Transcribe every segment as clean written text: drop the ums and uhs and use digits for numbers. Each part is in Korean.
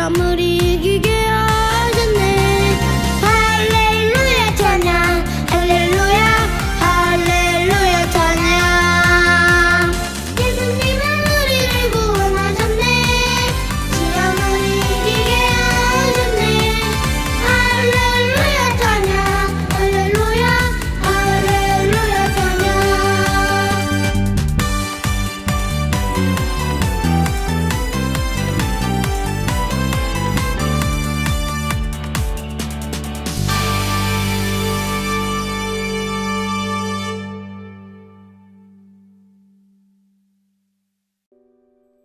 시험을 이기게 하셨네. 할렐루야 찬양, 할렐루야 할렐루야 찬양. 예수님은 우리를 구원하셨네. 시험을 이기게 하셨네. 할렐루야 찬양, 할렐루야 할렐루야 찬양.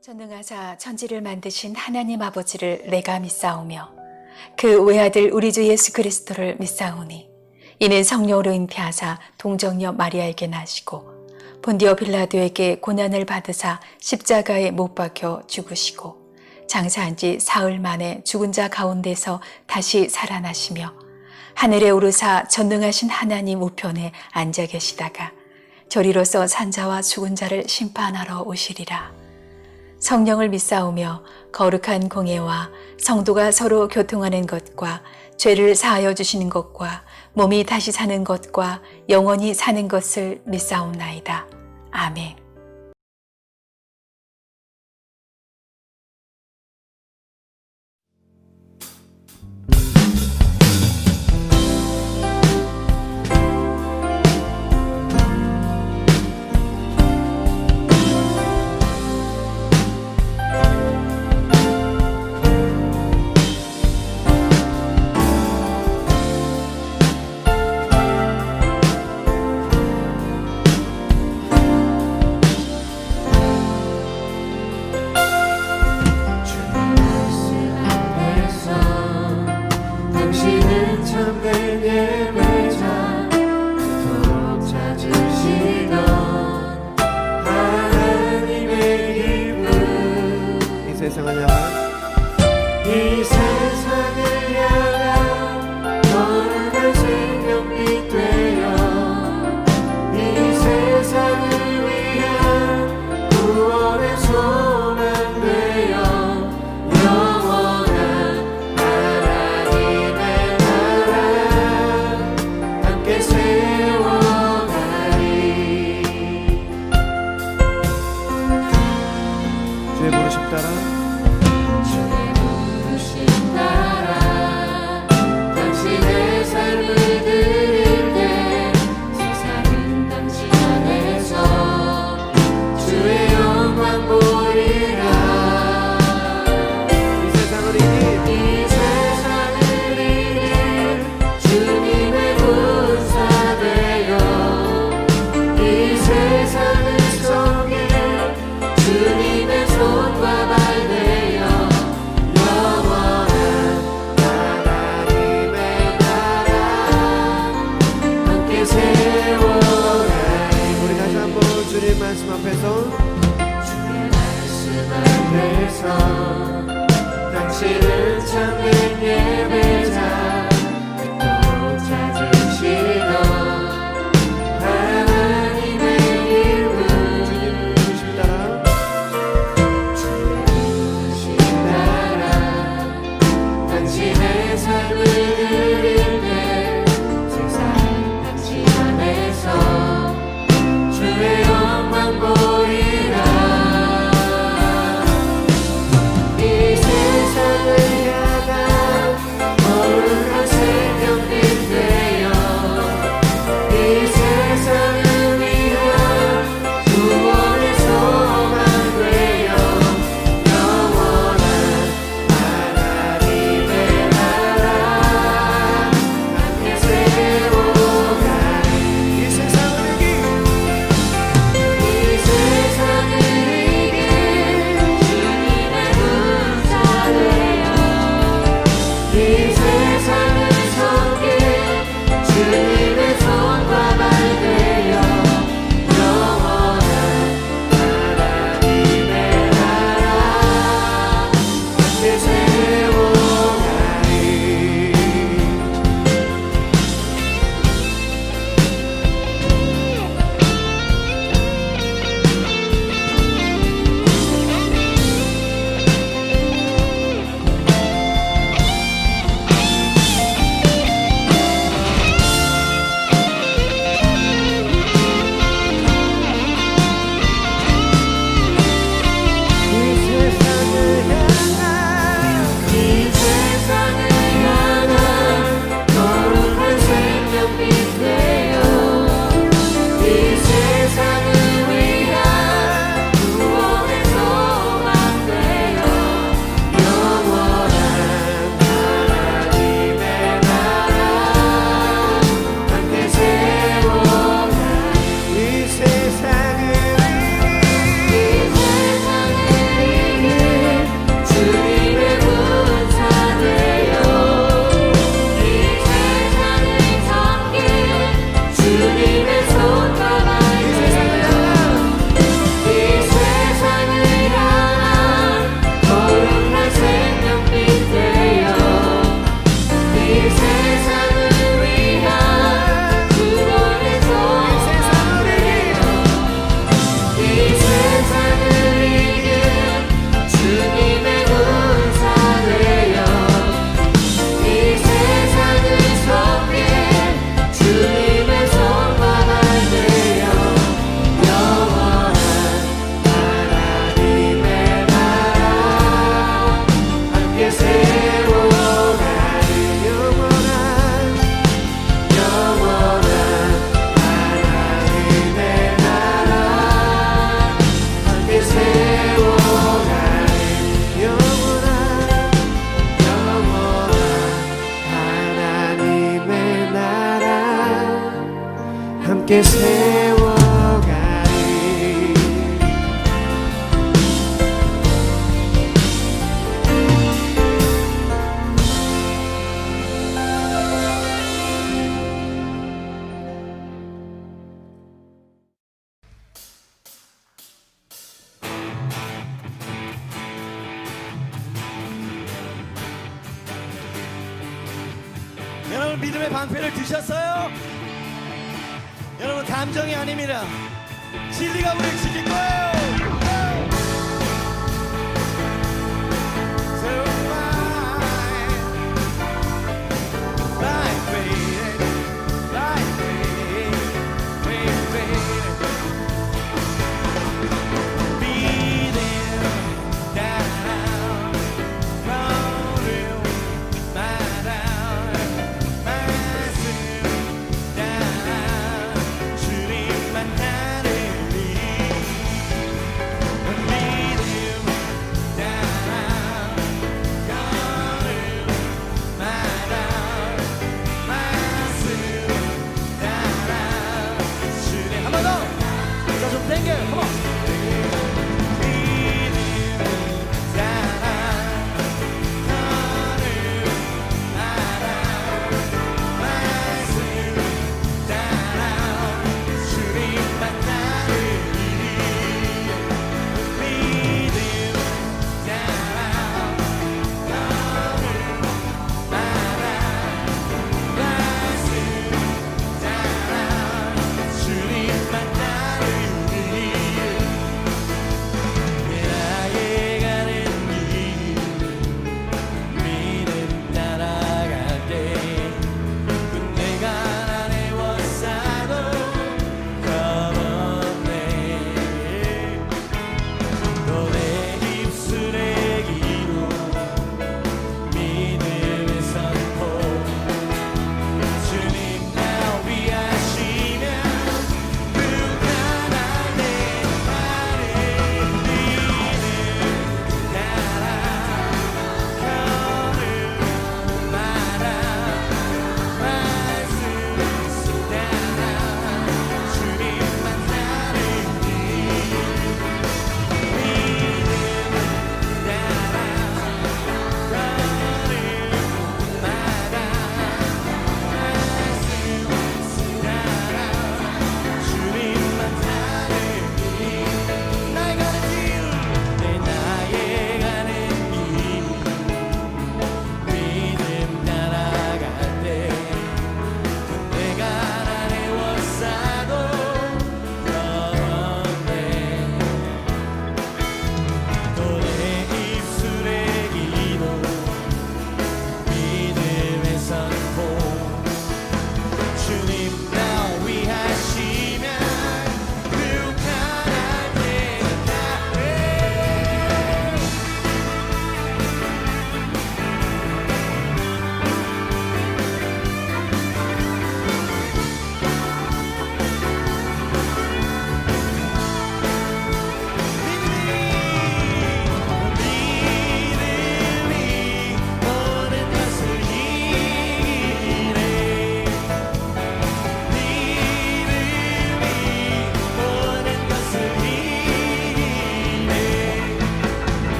전능하사 천지를 만드신 하나님 아버지를 내가 믿사오며 그 외아들 우리 주 예수 그리스도를 믿사오니 이는 성령으로 잉태하사 동정녀 마리아에게 나시고 본디오 빌라도에게 고난을 받으사 십자가에 못 박혀 죽으시고 장사한 지 사흘 만에 죽은 자 가운데서 다시 살아나시며 하늘에 오르사 전능하신 하나님 우편에 앉아 계시다가 저리로서 산자와 죽은 자를 심판하러 오시리라. 성령을 믿사오며 거룩한 공예와 성도가 서로 교통하는 것과 죄를 사하여 주시는 것과 몸이 다시 사는 것과 영원히 사는 것을 믿사옵나이다. 아멘. 당신은 참된 예배자, 그토록 찾으시던 하나님의 이름. 이 세상을 향한 거룩한 생명빛 되어 이 세상을 위한 구원의 소망 되어 영원한 하나님의 나라 함께 세워가리. 주의 부르심 따라 당신의 삶을 드릴 때 세상은 당신 안에서 주의 영광 보리라. 이 세상을 이길 주님의 군사 되어 이 세상을 섬길 주님의 손과 발 되어 영원한 하나님의 나라 함께 세워가리. 우리 다시 한번 주님 말씀 앞에서 당신은 참된 예배자, 그토록 찾으시던 하나님의 이름. 주님 부르심 따라 당신의 삶을 드릴 때 세상 당신 안에서 주의 영광 보이라. 이 세상을 향한 세상을 향한 거룩한 생명빛 되어 이 세상을 위한 구원의 소망 되어 영원한 하나님의 나라 함께 세워가리 이 세상을 이길 주님의 군사 되어 이 세상을 섬길 주님의 손가락 되어 이 세상을 향한 거룩한 생명빛 되어 이 세상을 위한 구원의 소망 되어 이 세상을 이길 주님의 군사 되어 이 세상을 섬길 주님의 손바닥 되어 영원한 하나님의 나라 함께 세워가리 영원한 하나님의 나라 함께 세워가리 영원한 하나님의 나라 함께 세워가리 여러분 믿음의 방패를 드셨어요? 여러분 감정이 아닙니다. 진리가 우리를 지킬 거예요. So like faith, beating down, rolling my down, 마슴 down, 주님만 하느니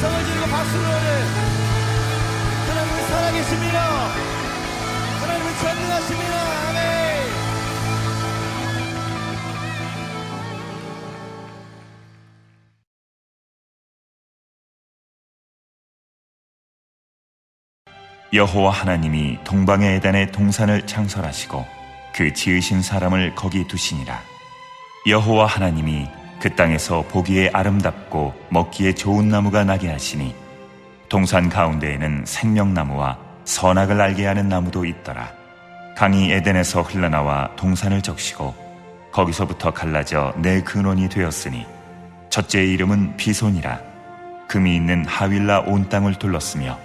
함성을 지르고 박수를 하나님은 살아계십니다. 하나님은 전능하십니다. 아멘. 여호와 하나님이 동방의 에덴에 동산을 창설하시고 그 지으신 사람을 거기 두시니라. 여호와 하나님이 그 땅에서 보기에 아름답고 먹기에 좋은 나무가 나게 하시니 동산 가운데에는 생명나무와 선악을 알게 하는 나무도 있더라. 강이 에덴에서 흘러나와 동산을 적시고 거기서부터 갈라져 네 근원이 되었으니 첫째의 이름은 비손이라. 금이 있는 하윌라 온 땅을 둘렀으며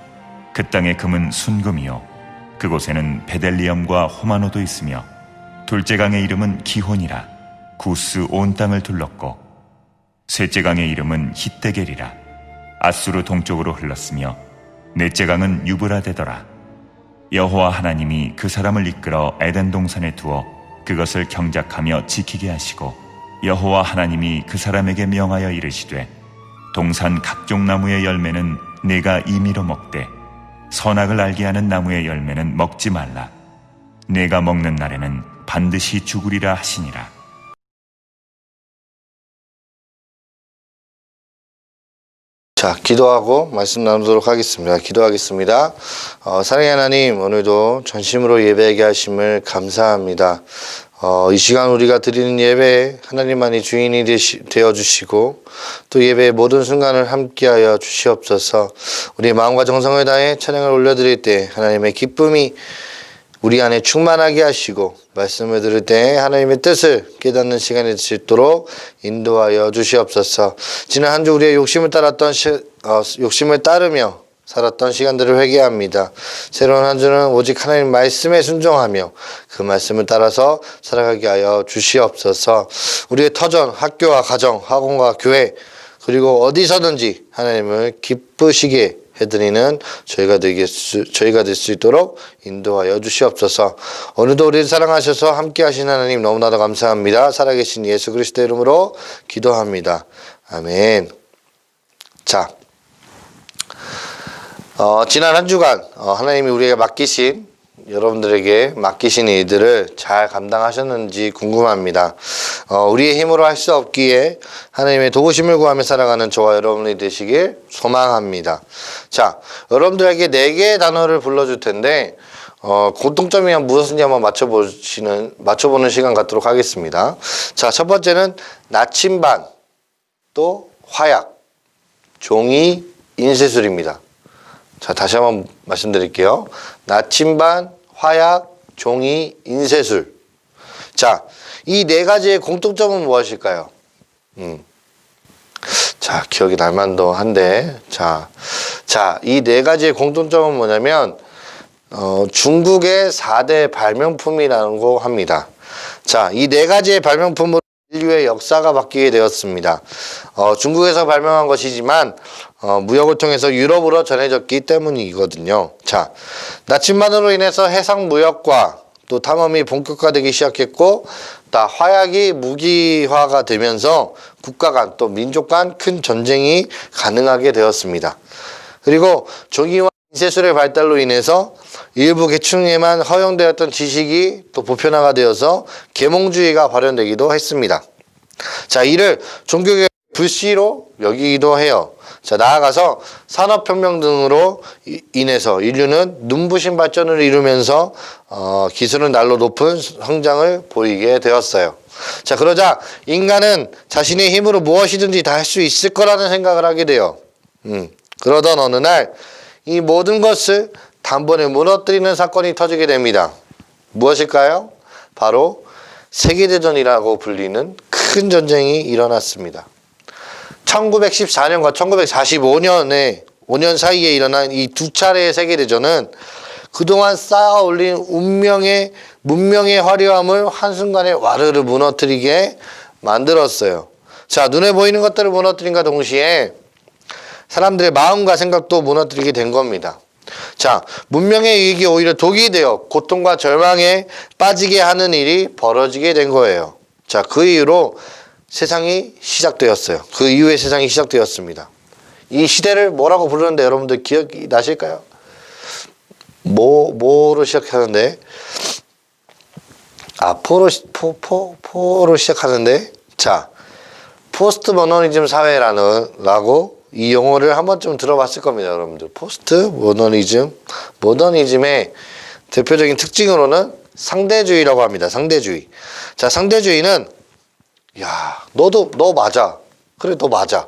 그 땅의 금은 순금이요 그곳에는 베델리엄과 호마노도 있으며 둘째 강의 이름은 기혼이라. 구스 온 땅을 둘렀고 셋째 강의 이름은 hit데겔이라. 아수르 동쪽으로 흘렀으며 넷째 강은 유브라데더라. 여호와 하나님이 그 사람을 이끌어 에덴 동산에 두어 그것을 경작하며 지키게 하시고 여호와 하나님이 그 사람에게 명하여 이르시되 동산 각종 나무의 열매는 네가 임의로 먹되 선악을 알게 하는 나무의 열매는 먹지 말라. 네가 먹는 날에는 반드시 죽으리라 하시니라. 자, 기도하고 말씀 나누도록 하겠습니다. 기도하겠습니다. 사랑의 하나님, 오늘도 전심으로 예배하게 하심을 감사합니다. 이 시간 우리가 드리는 예배에 하나님만이 주인이 되어주시고 또 예배의 모든 순간을 함께하여 주시옵소서. 우리의 마음과 정성을 다해 찬양을 올려드릴 때 하나님의 기쁨이 우리 안에 충만하게 하시고 말씀을 들을 때 하나님의 뜻을 깨닫는 시간이 될 수 있도록 인도하여 주시옵소서. 지난 한 주 우리의 욕심을 따르며 살았던 시간들을 회개합니다. 새로운 한 주는 오직 하나님 말씀에 순종하며 그 말씀을 따라서 살아가게 하여 주시옵소서. 우리의 터전, 학교와 가정, 학원과 교회 그리고 어디서든지 하나님을 기쁘시게 해드리는 저희가 될 수 있도록 인도하여 주시옵소서. 오늘도 우리를 사랑하셔서 함께 하신 하나님 너무나도 감사합니다. 살아계신 예수 그리스도의 이름으로 기도합니다. 아멘. 자, 지난 한 주간 하나님이 우리에게 여러분들에게 맡기신 일들을 잘 감당하셨는지 궁금합니다. 우리의 힘으로 할 수 없기에 하나님의 도우심을 구하며 살아가는 저와 여러분이 되시길 소망합니다. 자, 여러분들에게 4개의 단어를 불러줄 텐데 공통점이 무엇인지 한번 맞춰보는 시간 갖도록 하겠습니다. 자, 첫 번째는 나침반, 또 화약, 종이, 인쇄술입니다. 자, 다시 한번 말씀드릴게요. 나침반, 화약, 종이, 인쇄술. 자, 이 4가지의 공통점은 무엇일까요? 자, 기억이 날만도 한데. 자, 이 4가지의 공통점은 뭐냐면, 중국의 4대 발명품이라고 합니다. 자, 이 4가지의 발명품으로 인류의 역사가 바뀌게 되었습니다. 중국에서 발명한 것이지만 무역을 통해서 유럽으로 전해졌기 때문이거든요. 자, 나침반으로 인해서 해상 무역과 또 탐험이 본격화되기 시작했고, 또 화약이 무기화가 되면서 국가 간 또 민족 간 큰 전쟁이 가능하게 되었습니다. 그리고 종이와 인쇄술의 발달로 인해서 일부 계층에만 허용되었던 지식이 또 보편화가 되어서 계몽주의가 발현되기도 했습니다. 자, 이를 종교의 불씨로 여기기도 해요. 자, 나아가서 산업혁명 등으로 인해서 인류는 눈부신 발전을 이루면서 기술은 날로 높은 성장을 보이게 되었어요. 자, 그러자 인간은 자신의 힘으로 무엇이든지 다 할 수 있을 거라는 생각을 하게 돼요. 그러던 어느 날 이 모든 것을 단번에 무너뜨리는 사건이 터지게 됩니다. 무엇일까요? 바로 세계대전이라고 불리는 큰 전쟁이 일어났습니다. 1914년과 1945년에 5년 사이에 일어난 이 2차례의 세계대전은 그동안 쌓아 올린 문명의 화려함을 한순간에 와르르 무너뜨리게 만들었어요. 자, 눈에 보이는 것들을 무너뜨린과 동시에 사람들의 마음과 생각도 무너뜨리게 된 겁니다. 자, 문명의 이익이 오히려 독이 되어 고통과 절망에 빠지게 하는 일이 벌어지게 된 거예요. 자, 그 이후로 세상이 시작되었어요. 그 이후에 세상이 시작되었습니다. 이 시대를 뭐라고 부르는데 여러분들 기억이 나실까요? 뭐로 시작하는데? 포로 시작하는데, 자, 포스트 모더니즘 사회라고 이 용어를 한 번쯤 들어봤을 겁니다, 여러분들. 포스트 모더니즘의 대표적인 특징으로는 상대주의라고 합니다. 상대주의. 자, 상대주의는 야, 너 맞아. 그래, 너 맞아.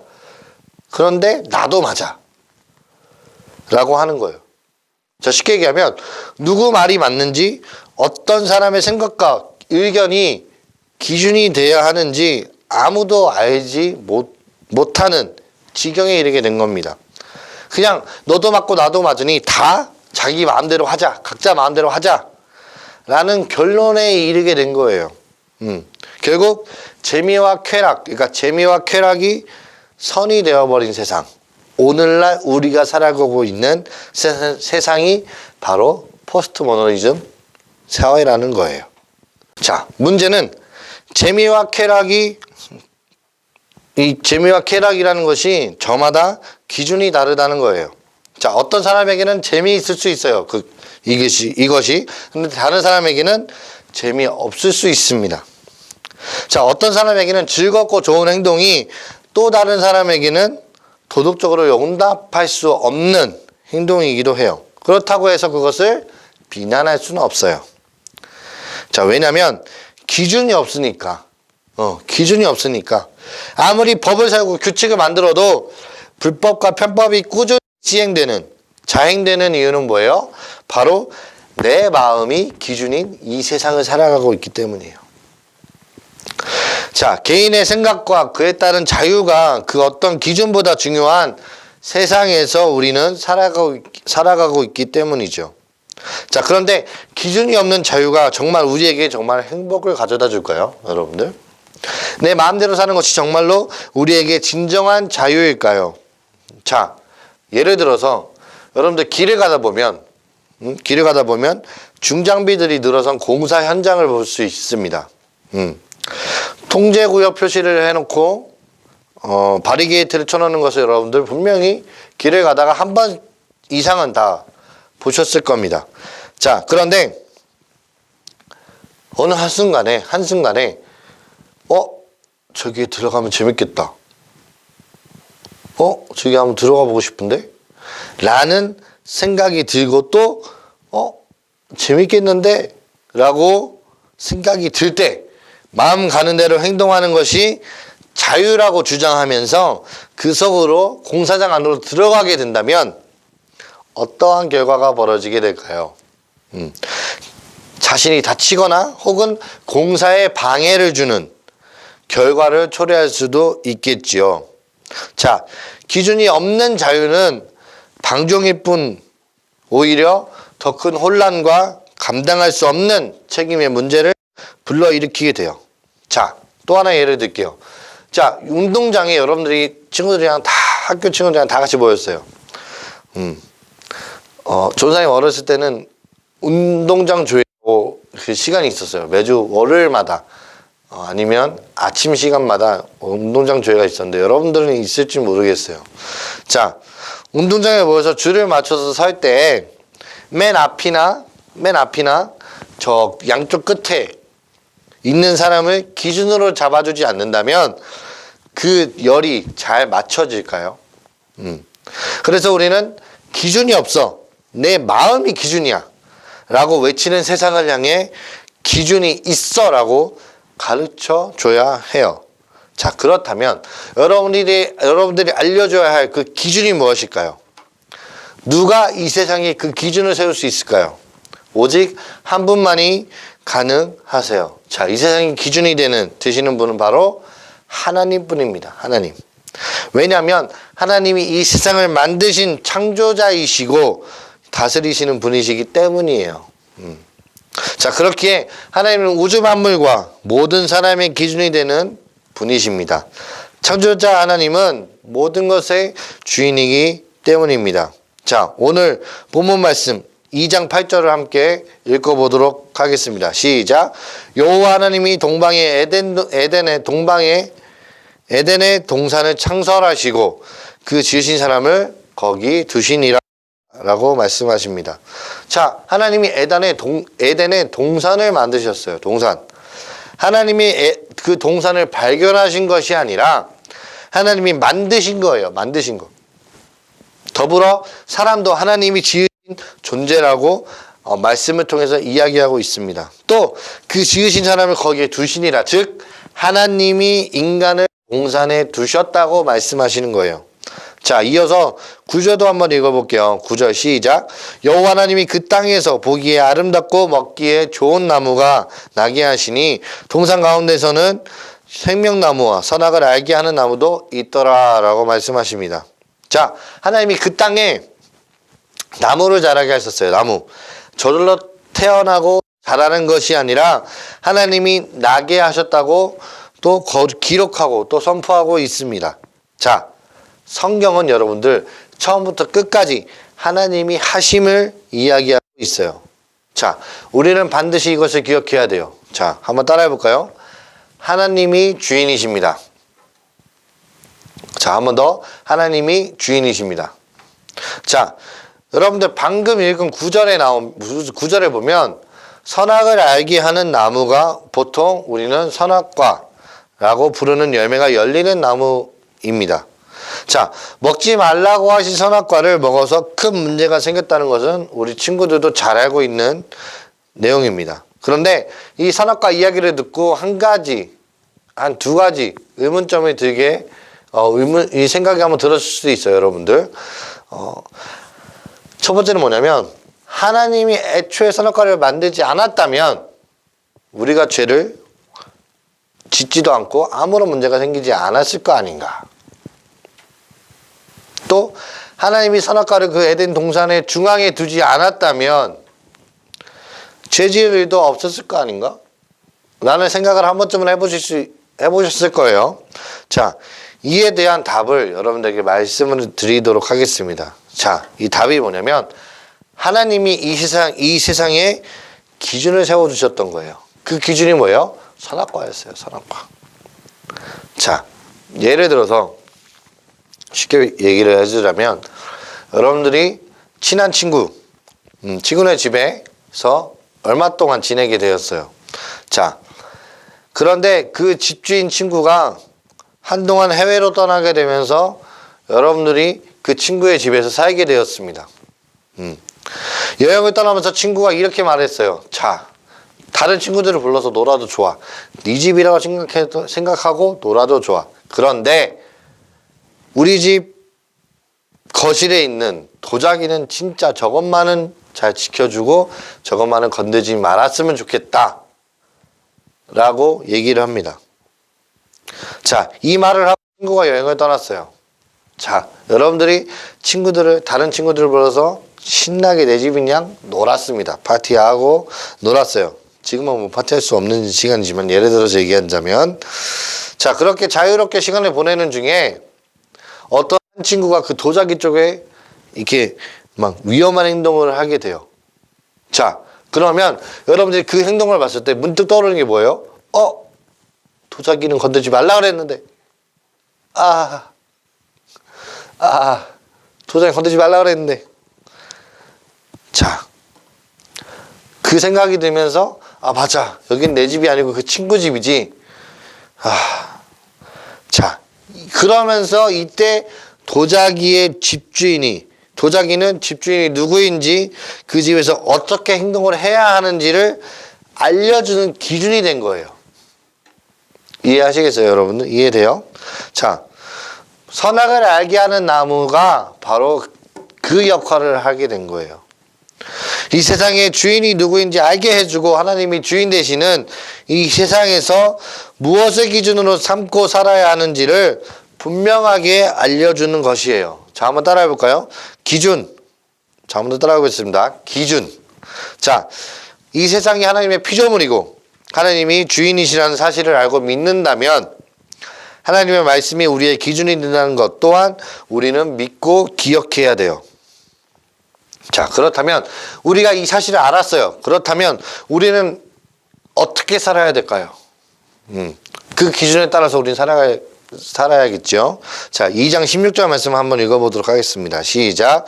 그런데 나도 맞아. 라고 하는 거예요. 자, 쉽게 얘기하면 누구 말이 맞는지, 어떤 사람의 생각과 의견이 기준이 돼야 하는지 아무도 알지 못하는 지경에 이르게 된 겁니다. 그냥 너도 맞고 나도 맞으니 다 자기 마음대로 하자. 각자 마음대로 하자. 라는 결론에 이르게 된 거예요. 결국 재미와 쾌락, 그러니까 재미와 쾌락이 선이 되어버린 세상. 오늘날 우리가 살아가고 있는 세상이 바로 포스트 모더니즘 사회라는 거예요. 자, 문제는 재미와 쾌락이라는 것이 저마다 기준이 다르다는 거예요. 자, 어떤 사람에게는 재미있을 수 있어요. 이것이. 근데 다른 사람에게는 재미없을 수 있습니다. 자, 어떤 사람에게는 즐겁고 좋은 행동이 또 다른 사람에게는 도덕적으로 용납할 수 없는 행동이기도 해요. 그렇다고 해서 그것을 비난할 수는 없어요. 자, 왜냐하면 기준이 없으니까. 기준이 없으니까. 아무리 법을 세우고 규칙을 만들어도 불법과 편법이 꾸준히 자행되는 이유는 뭐예요? 바로 내 마음이 기준인 이 세상을 살아가고 있기 때문이에요. 자, 개인의 생각과 그에 따른 자유가 그 어떤 기준보다 중요한 세상에서 우리는 살아가고 있기 때문이죠. 자, 그런데 기준이 없는 자유가 정말 우리에게 정말 행복을 가져다 줄까요, 여러분들? 내 마음대로 사는 것이 정말로 우리에게 진정한 자유일까요? 자, 예를 들어서 여러분들 길을 가다 보면 중장비들이 늘어선 공사 현장을 볼 수 있습니다. 통제구역 표시를 해놓고 바리게이트를 쳐놓는 것을 여러분들 분명히 길을 가다가 한 번 이상은 다 보셨을 겁니다. 자, 그런데 어느 한순간에 저기에 들어가면 재밌겠다. 저기 한번 들어가 보고 싶은데? 라는 생각이 들고 또 재밌겠는데? 라고 생각이 들 때 마음 가는 대로 행동하는 것이 자유라고 주장하면서 그 속으로 공사장 안으로 들어가게 된다면 어떠한 결과가 벌어지게 될까요? 자신이 다치거나 혹은 공사에 방해를 주는 결과를 초래할 수도 있겠지요. 자, 기준이 없는 자유는 방종일 뿐 오히려 더 큰 혼란과 감당할 수 없는 책임의 문제를 불러일으키게 돼요. 자, 또 하나 예를 들게요. 자, 운동장에 여러분들이 학교 친구들이랑 다 같이 모였어요. 조상님 어렸을 때는 운동장 조회 그 시간이 있었어요. 매주 월요일마다 아니면 아침 시간마다 운동장 조회가 있었는데 여러분들은 있을지 모르겠어요. 자, 운동장에 모여서 줄을 맞춰서 설 때 맨 앞이나 저 양쪽 끝에 있는 사람을 기준으로 잡아주지 않는다면 그 열이 잘 맞춰질까요? 그래서 우리는 기준이 없어. 내 마음이 기준이야. 라고 외치는 세상을 향해 기준이 있어. 라고 가르쳐 줘야 해요. 자, 그렇다면 여러분들이 알려줘야 할 그 기준이 무엇일까요? 누가 이 세상에 그 기준을 세울 수 있을까요? 오직 한 분만이 가능하세요. 자, 이 세상의 기준이 되시는 분은 바로 하나님 뿐입니다. 하나님. 왜냐하면 하나님이 이 세상을 만드신 창조자이시고 다스리시는 분이시기 때문이에요. 자, 그렇기에 하나님은 우주 만물과 모든 사람의 기준이 되는 분이십니다. 창조자 하나님은 모든 것의 주인이기 때문입니다. 자, 오늘 본문 말씀 2장 8절을 함께 읽어보도록 하겠습니다. 시작. 여호와 하나님이 에덴의 동산을 창설하시고 그 지으신 사람을 거기 두시니라 라고 말씀하십니다. 자, 하나님이 에덴에 동산을 만드셨어요. 동산. 하나님이 그 동산을 발견하신 것이 아니라 하나님이 만드신 거예요. 만드신 거. 더불어 사람도 하나님이 지으신 존재라고 말씀을 통해서 이야기하고 있습니다. 또 그 지으신 사람을 거기에 두시니라. 즉 하나님이 인간을 동산에 두셨다고 말씀하시는 거예요. 자, 이어서 9절도 한번 읽어볼게요. 9절 시작. 여호와 하나님이 그 땅에서 보기에 아름답고 먹기에 좋은 나무가 나게 하시니 동산 가운데서는 생명나무와 선악을 알게 하는 나무도 있더라 라고 말씀하십니다. 자, 하나님이 그 땅에 나무를 자라게 하셨어요. 나무. 저절로 태어나고 자라는 것이 아니라 하나님이 나게 하셨다고 또 기록하고 또 선포하고 있습니다. 자, 성경은 여러분들 처음부터 끝까지 하나님이 하심을 이야기하고 있어요. 자, 우리는 반드시 이것을 기억해야 돼요. 자, 한번 따라해 볼까요? 하나님이 주인이십니다. 자, 한 번 더. 하나님이 주인이십니다. 자, 여러분들 방금 읽은 9절에 보면 선악을 알게 하는 나무가 보통 우리는 선악과라고 부르는 열매가 열리는 나무입니다. 자, 먹지 말라고 하신 선악과를 먹어서 큰 문제가 생겼다는 것은 우리 친구들도 잘 알고 있는 내용입니다. 그런데 이 선악과 이야기를 듣고 한 두 가지 의문점이 들게 이 생각이 한번 들었을 수도 있어요, 여러분들. 첫 번째는 뭐냐면 하나님이 애초에 선악과를 만들지 않았다면 우리가 죄를 짓지도 않고 아무런 문제가 생기지 않았을 거 아닌가. 또 하나님이 선악과를 그 에덴 동산의 중앙에 두지 않았다면 죄 지을 일도 없었을 거 아닌가? 라는 생각을 한 번쯤은 해보셨을 거예요. 자, 이에 대한 답을 여러분들에게 말씀을 드리도록 하겠습니다. 자, 이 답이 뭐냐면 하나님이 이 세상에 기준을 세워주셨던 거예요. 그 기준이 뭐예요? 선악과였어요. 선악과. 자, 예를 들어서 쉽게 얘기를 해주자면 여러분들이 친한 친구네 집에서 얼마 동안 지내게 되었어요. 자, 그런데 그 집주인 친구가 한동안 해외로 떠나게 되면서 여러분들이 그 친구의 집에서 살게 되었습니다. 여행을 떠나면서 친구가 이렇게 말했어요. 자, 다른 친구들을 불러서 놀아도 좋아. 네 집이라고 생각하고 놀아도 좋아. 그런데 우리 집 거실에 있는 도자기는 진짜 저것만은 잘 지켜주고 저것만은 건들지 말았으면 좋겠다 라고 얘기를 합니다. 자, 이 말을 하고 친구가 여행을 떠났어요. 자, 여러분들이 다른 친구들을 불러서 신나게 내 집인 양 놀았습니다. 파티하고 놀았어요. 지금은 뭐 파티할 수 없는 시간이지만 예를 들어서 얘기하자면, 자, 그렇게 자유롭게 시간을 보내는 중에 어떤 친구가 그 도자기 쪽에 이렇게 막 위험한 행동을 하게 돼요. 자, 그러면 여러분들이 그 행동을 봤을 때 문득 떠오르는 게 뭐예요? 도자기는 건들지 말라 그랬는데. 도자기 건들지 말라 그랬는데. 자, 그 생각이 들면서 맞아. 여긴 내 집이 아니고 그 친구 집이지. 자, 그러면서 이때 도자기는 집주인이 누구인지 그 집에서 어떻게 행동을 해야 하는지를 알려주는 기준이 된 거예요. 이해하시겠어요, 여러분들? 이해돼요? 자, 선악을 알게 하는 나무가 바로 그 역할을 하게 된 거예요. 이 세상의 주인이 누구인지 알게 해주고 하나님이 주인 되시는 이 세상에서 무엇을 기준으로 삼고 살아야 하는지를 분명하게 알려주는 것이에요. 자, 한번 따라해 볼까요? 기준. 자, 한번 더 따라해 보겠습니다. 기준. 자, 이 세상이 하나님의 피조물이고 하나님이 주인이시라는 사실을 알고 믿는다면 하나님의 말씀이 우리의 기준이 된다는 것 또한 우리는 믿고 기억해야 돼요. 자, 그렇다면 우리가 이 사실을 알았어요. 그렇다면 우리는 어떻게 살아야 될까요? 그 기준에 따라서 우리는 살아갈 살아야겠죠. 자, 2장 16절 말씀 한번 읽어보도록 하겠습니다. 시작.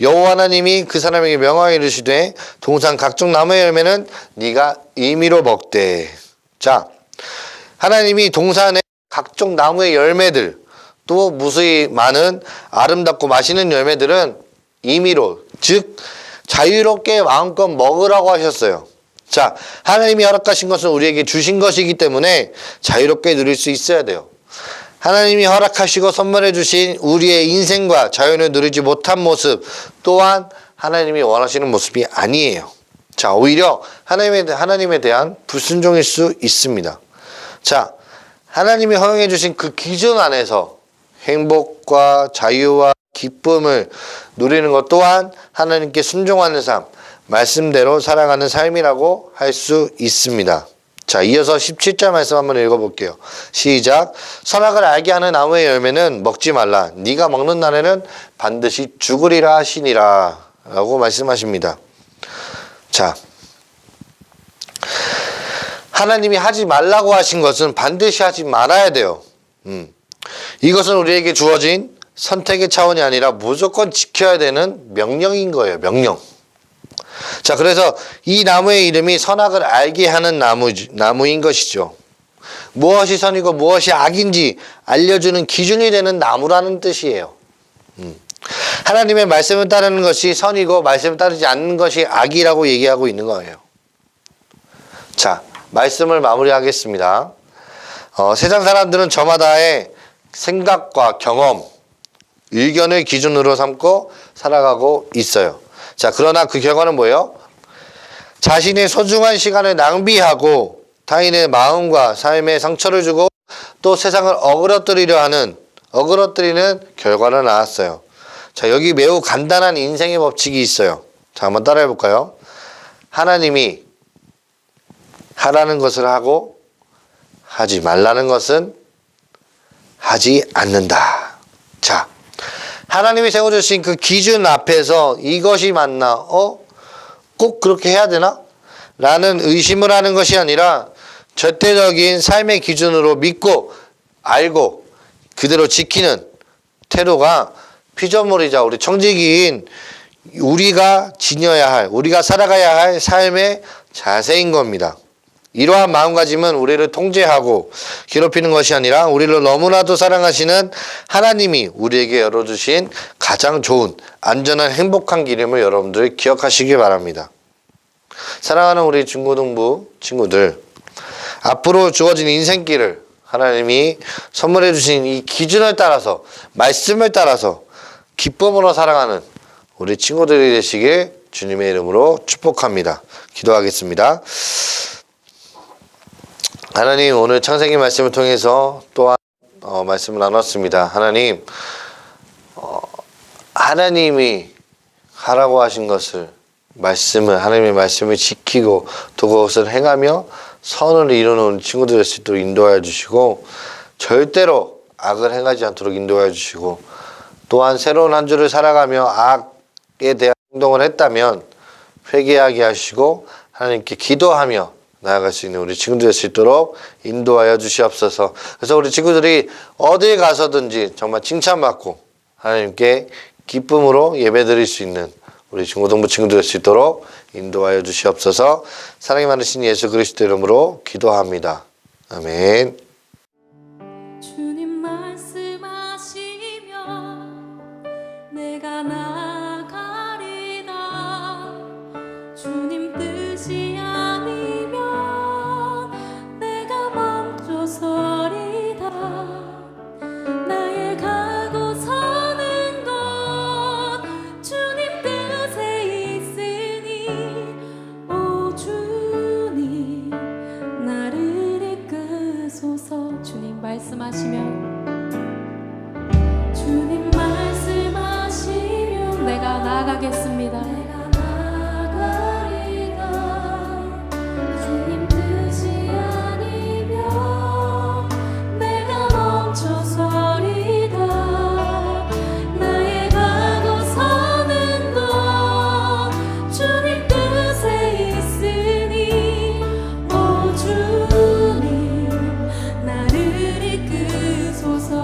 여호와 하나님이 그 사람에게 명하여 이르시되 동산 각종 나무의 열매는 네가 임의로 먹되. 자, 하나님이 동산의 각종 나무의 열매들, 또 무수히 많은 아름답고 맛있는 열매들은 임의로, 즉 자유롭게 마음껏 먹으라고 하셨어요. 자, 하나님이 허락하신 것은 우리에게 주신 것이기 때문에 자유롭게 누릴 수 있어야 돼요. 하나님이 허락하시고 선물해 주신 우리의 인생과 자연을 누리지 못한 모습 또한 하나님이 원하시는 모습이 아니에요. 자, 오히려 하나님에 대한 불순종일 수 있습니다. 자, 하나님이 허용해 주신 그 기준 안에서 행복과 자유와 기쁨을 누리는 것 또한 하나님께 순종하는 삶, 말씀대로 살아가는 삶이라고 할 수 있습니다. 자, 이어서 17절 말씀 한번 읽어볼게요. 시작. 선악을 알게 하는 나무의 열매는 먹지 말라. 네가 먹는 날에는 반드시 죽으리라 하시니라 라고 말씀하십니다. 자, 하나님이 하지 말라고 하신 것은 반드시 하지 말아야 돼요. 이것은 우리에게 주어진 선택의 차원이 아니라 무조건 지켜야 되는 명령인 거예요. 명령. 자, 그래서 이 나무의 이름이 선악을 알게 하는 나무인 것이죠. 무엇이 선이고 무엇이 악인지 알려주는 기준이 되는 나무라는 뜻이에요. 하나님의 말씀을 따르는 것이 선이고 말씀을 따르지 않는 것이 악이라고 얘기하고 있는 거예요. 자, 말씀을 마무리하겠습니다. 세상 사람들은 저마다의 생각과 경험, 의견을 기준으로 삼고 살아가고 있어요. 자, 그러나 그 결과는 뭐예요? 자신의 소중한 시간을 낭비하고 타인의 마음과 삶에 상처를 주고 또 세상을 어그러뜨리는 결과를 낳았어요. 자, 여기 매우 간단한 인생의 법칙이 있어요. 자, 한번 따라해 볼까요? 하나님이 하라는 것을 하고 하지 말라는 것은 하지 않는다. 자, 하나님이 세워주신 그 기준 앞에서 이것이 맞나? 꼭 그렇게 해야 되나? 라는 의심을 하는 것이 아니라 절대적인 삶의 기준으로 믿고 알고 그대로 지키는 태도가 피조물이자 우리 청지기인 우리가 지녀야 할, 우리가 살아가야 할 삶의 자세인 겁니다. 이러한 마음가짐은 우리를 통제하고 괴롭히는 것이 아니라 우리를 너무나도 사랑하시는 하나님이 우리에게 열어주신 가장 좋은 안전한 행복한 길임을 여러분들 기억하시기 바랍니다. 사랑하는 우리 중고등부 친구들, 앞으로 주어진 인생길을 하나님이 선물해 주신 이 기준을 따라서, 말씀을 따라서 기쁨으로 살아가는 우리 친구들이 되시길 주님의 이름으로 축복합니다. 기도하겠습니다. 하나님, 오늘 창세기 말씀을 통해서 또한 말씀을 나눴습니다. 하나님, 하나님이 하라고 하신 것을 하나님의 말씀을 지키고 또 그것을 행하며 선을 이루는 친구들 될 수 있도록 인도하여 주시고 절대로 악을 행하지 않도록 인도하여 주시고 또한 새로운 한 주를 살아가며 악에 대한 행동을 했다면 회개하게 하시고 하나님께 기도하며 나아갈 수 있는 우리 친구들 될 수 있도록 인도하여 주시옵소서. 그래서 우리 친구들이 어딜 가서든지 정말 칭찬받고 하나님께 기쁨으로 예배드릴 수 있는 우리 중고등부 친구들 될 수 있도록 인도하여 주시옵소서. 사랑이 많으신 예수 그리스도 이름으로 기도합니다. 아멘. 주님 말씀하시면 내가 나가리다. 주님 뜻이 아니면 내가 멈춰서리다. 나의 가고 서는 곳 주님 뜻에 있으니 오 주님 나를 이끄소서. 주님 말씀하시면 내가 나가겠습니다. 내가 나가리다. 주님 뜻이 아니면 내가 멈춰서리다. 나의 가고 서는 곳 주님 뜻에 있으니 오 주님 나를 이끄소서.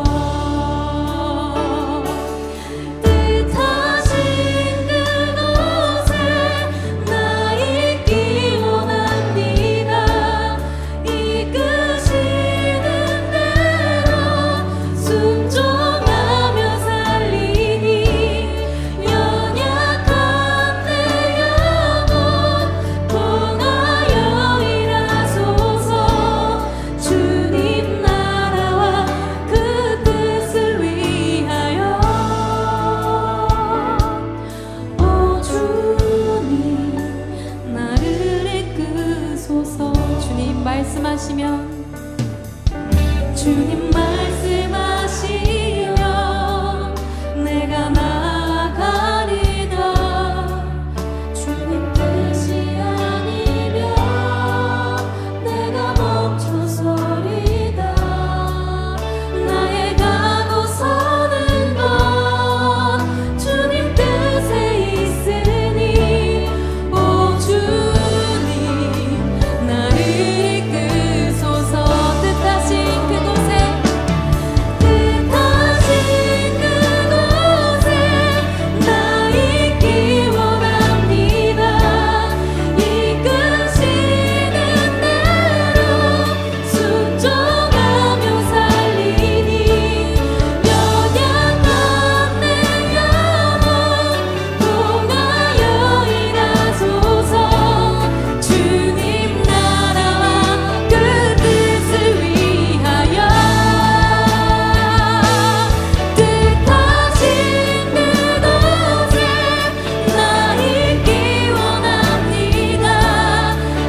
주님 말씀하시면 내가 나아가리다. 주님 뜻이 아니면 내가 멈춰서리다. 나의 가고 서는 건 주님 뜻에 있으니 오 주님 나를 이끄소서. 뜻하신 그곳에 나 있기 원합니다. 이끄시는 대로 순종하며 살리니 연약한 내 영혼 통하여 일하소서. 주님 나라와 그 뜻을 위하여 뜻하신 그곳에 나 있기 원합니다.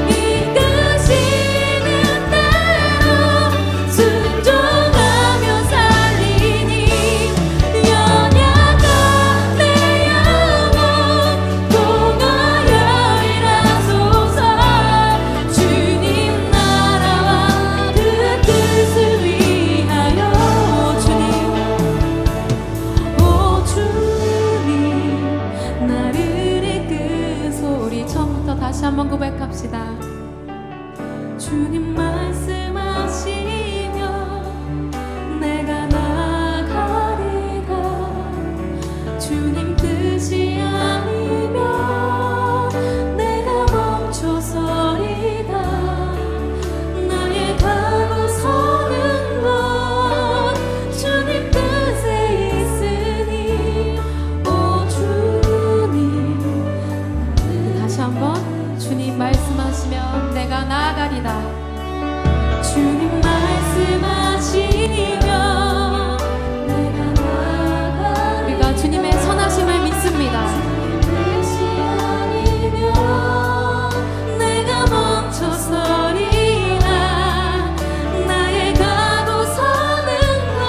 이끄시는 대로 순종하며 살리니 연약한 내 영혼 통하여 일하소서. 주님 나라와 그 뜻을 위하여 오 주님 나를 이끄소. 우리 처음부터 다시 한번 고백합시다. 주님 말씀하시면 내가 나가리다. 주님 뜻이 아니면 내가 멈춰서리다. 나의 가고 서는 건 주님 뜻에 있으니 오 주님. 다시 한번 주님 말씀하시면 내가 나아가리다. 주님 말씀하시면 내가 나아가리다. 우리가 주님의 선하심을 믿습니다. 뜻이 아니면 내가 멈춰서리라. 나의 가고 서는 건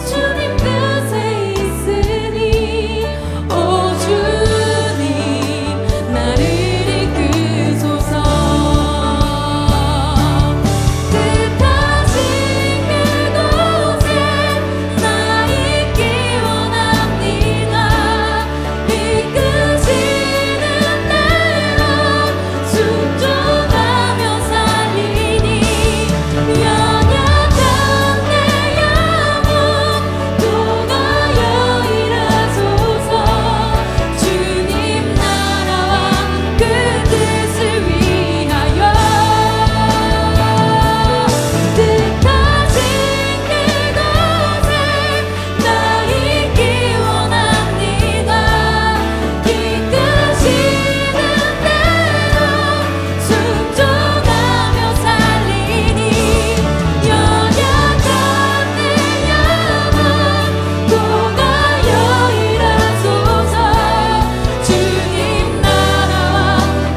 주님 뜻에 있으니 오 주님 나를 이끄소서. 뜻하신 그곳에 나 있기 원합니다. 이끄시는 대로 순종하며 살리니 연약한 내 영혼 통하여 일하소서. 주님 나라와 그 뜻을 위하여 뜻하신 그곳에 나 있기 원합니다. 이끄시는 대로 순종하며 살리니 연약한 내 영혼 통하여 일하소서. 주님 나라와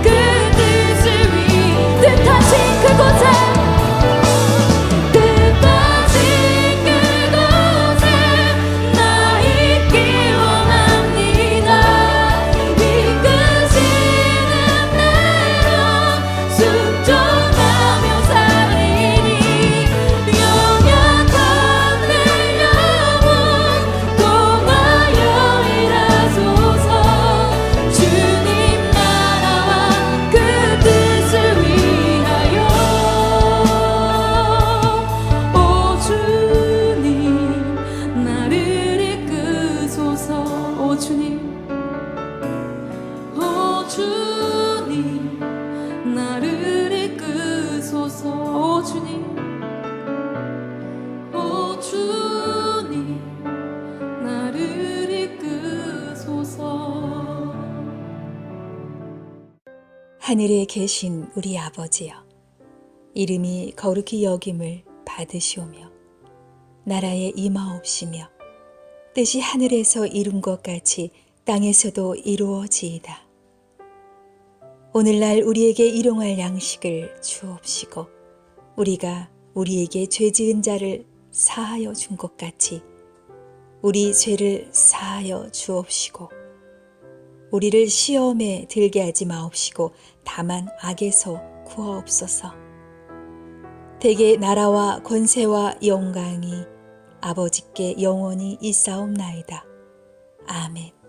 그 뜻을 뜻하신 그곳에 나 있기 원합니다. 이끄시는 대로 순종하며 살리니 연약한 내 영혼 통하여 일하소서. 주님 나라와 그 뜻을 위하여 오 주님 나를 이끄소서. 오 주님 나를 이끄소서. 오 주님 나를 이끄소서. 하늘에 계신 우리 아버지여, 이름이 거룩히 여김을 받으시오며 나라에 임하옵시며 뜻이 하늘에서 이룬 것 같이 땅에서도 이루어지이다. 오늘날 우리에게 일용할 양식을 주옵시고 우리가 우리에게 죄 지은 자를 사하여 준 것 같이 우리 죄를 사하여 주옵시고 우리를 시험에 들게 하지 마옵시고 다만 악에서 구하옵소서. 대개 나라와 권세와 영광이 아버지께 영원히 있사옵나이다. 아멘.